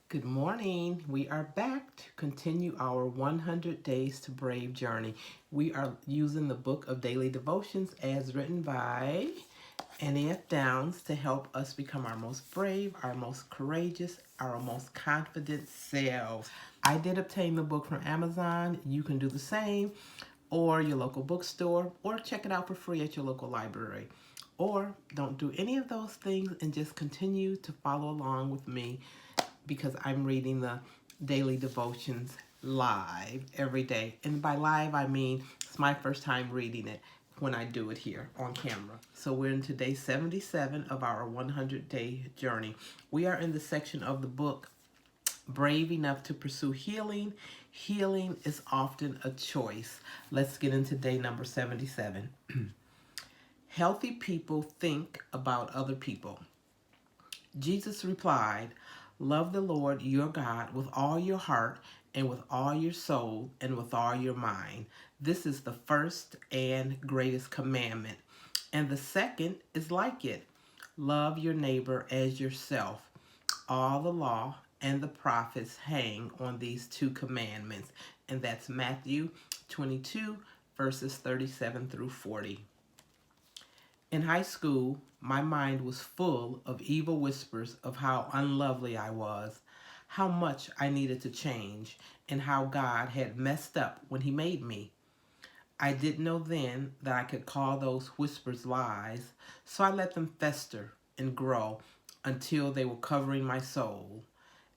Good morning. We are back to continue our 100 Days to Brave journey. We are using the book of daily devotions as written by Annie F. Downs to help us become our most brave, our most courageous, our most confident selves. I did obtain the book from Amazon. You can do the same, or your local bookstore, or check it out for free at your local library. Or don't do any of those things and just continue to follow along with me because I'm reading the daily devotions live every day. And by live, I mean it's my first time reading it when I do it here on camera. So we're in today 77 of our 100-day journey. We are in the section of the book, Brave Enough to Pursue Healing. Healing is often a choice. Let's get into day number 77. Healthy people think about other people. Jesus replied, "Love the Lord your God with all your heart and with all your soul and with all your mind. This is the first and greatest commandment. And the second is like it. Love your neighbor as yourself. All the law and the prophets hang on these two commandments." And that's Matthew 22, verses 37 through 40. In high school, my mind was full of evil whispers of how unlovely I was, how much I needed to change, and how God had messed up when He made me. I didn't know then that I could call those whispers lies, so I let them fester and grow until they were covering my soul.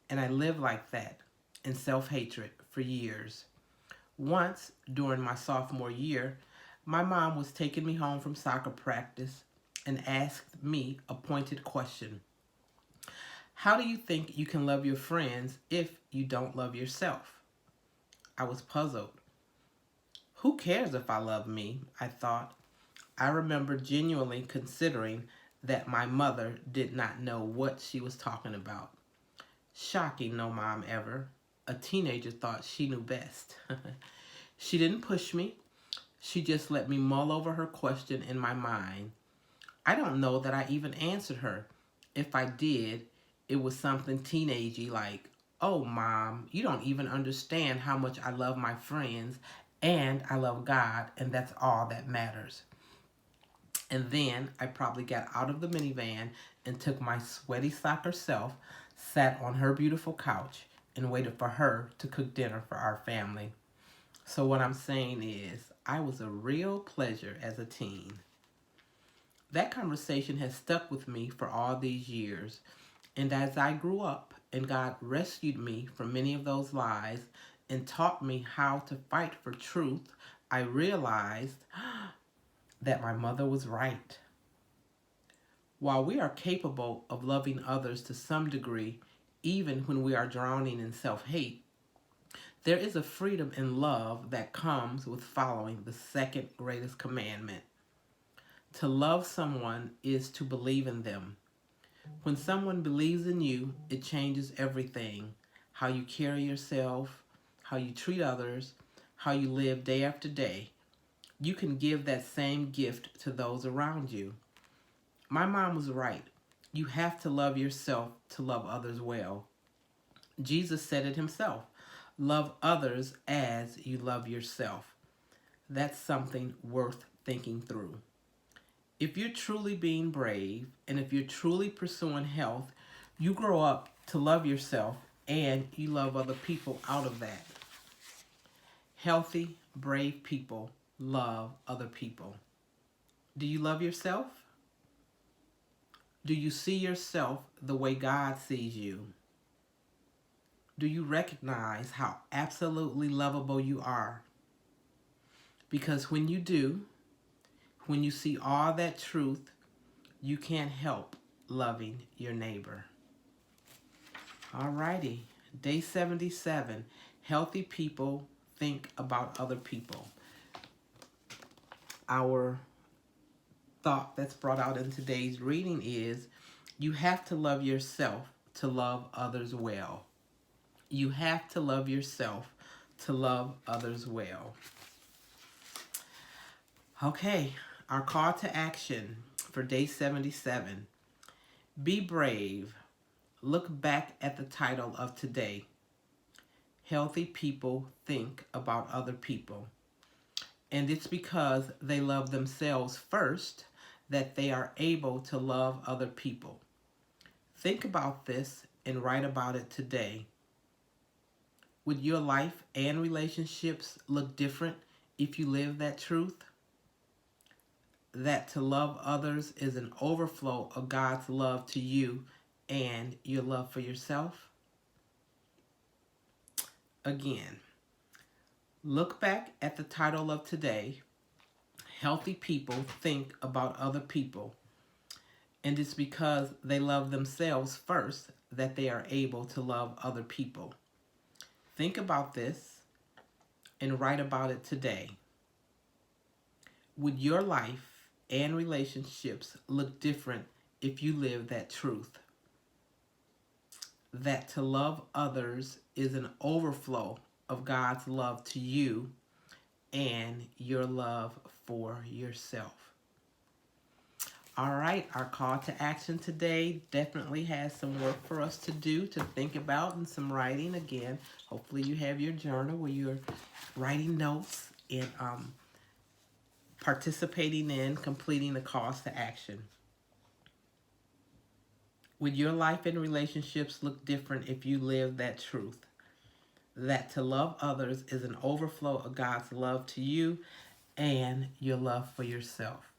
And I lived like that, in self-hatred, for years. Once, during my sophomore year, my mom was taking me home from soccer practice and asked me a pointed question. "How do you think you can love your friends if you don't love yourself?" I was puzzled. Who cares if I love me? I thought. I remember genuinely considering that my mother did not know what she was talking about. Shocking, no mom ever. A teenager thought she knew best. She didn't push me. She just let me mull over her question in my mind. I don't know that I even answered her. If I did, it was something teenagey like, "Oh, Mom, you don't even understand how much I love my friends and I love God, and that's all that matters." And then I probably got out of the minivan and took my sweaty soccer self, sat on her beautiful couch, and waited for her to cook dinner for our family. So what I'm saying is, I was a real pleasure as a teen. That conversation has stuck with me for all these years. And as I grew up and God rescued me from many of those lies and taught me how to fight for truth, I realized that my mother was right. While we are capable of loving others to some degree, even when we are drowning in self-hate, there is a freedom and love that comes with following the second greatest commandment. To love someone is to believe in them. When someone believes in you, it changes everything. How you carry yourself, how you treat others, how you live day after day. You can give that same gift to those around you. My mom was right. You have to love yourself to love others well. Jesus said it himself. Love others as you love yourself. That's something worth thinking through. If you're truly being brave and if you're truly pursuing health, you grow up to love yourself and you love other people out of that. Healthy, brave people love other people. Do you love yourself? Do you see yourself the way God sees you? Do you recognize how absolutely lovable you are? Because when you do, when you see all that truth, you can't help loving your neighbor. Alrighty, day 77. Healthy people think about other people. Our thought that's brought out in today's reading is you have to love yourself to love others well. You have to love yourself to love others well. Okay, our call to action for day 77. Be brave. Look back at the title of today. Healthy people think about other people. And it's because they love themselves first that they are able to love other people. Think about this and write about it today. Would your life and relationships look different if you live that truth? That to love others is an overflow of God's love to you and your love for yourself? Again, look back at the title of today. Healthy people think about other people. And it's because they love themselves first that they are able to love other people. Think about this and write about it today. Would your life and relationships look different if you live that truth? That to love others is an overflow of God's love to you and your love for yourself. All right, our call to action today definitely has some work for us to do, to think about, and some writing. Again, hopefully you have your journal where you're writing notes and participating in completing the calls to action. Would your life and relationships look different if you live that truth? That to love others is an overflow of God's love to you and your love for yourself.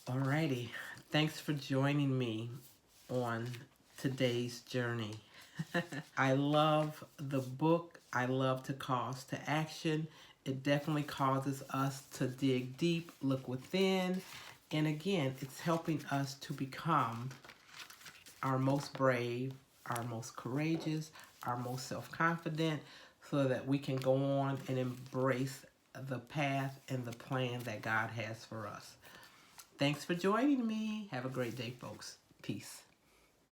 Alrighty, thanks for joining me on today's journey. I love the book. I love to cause to action. It definitely causes us to dig deep, look within, and again, it's helping us to become our most brave, our most courageous, our most self-confident, so that we can go on and embrace the path and the plan that God has for us. Thanks for joining me. Have a great day, folks. Peace.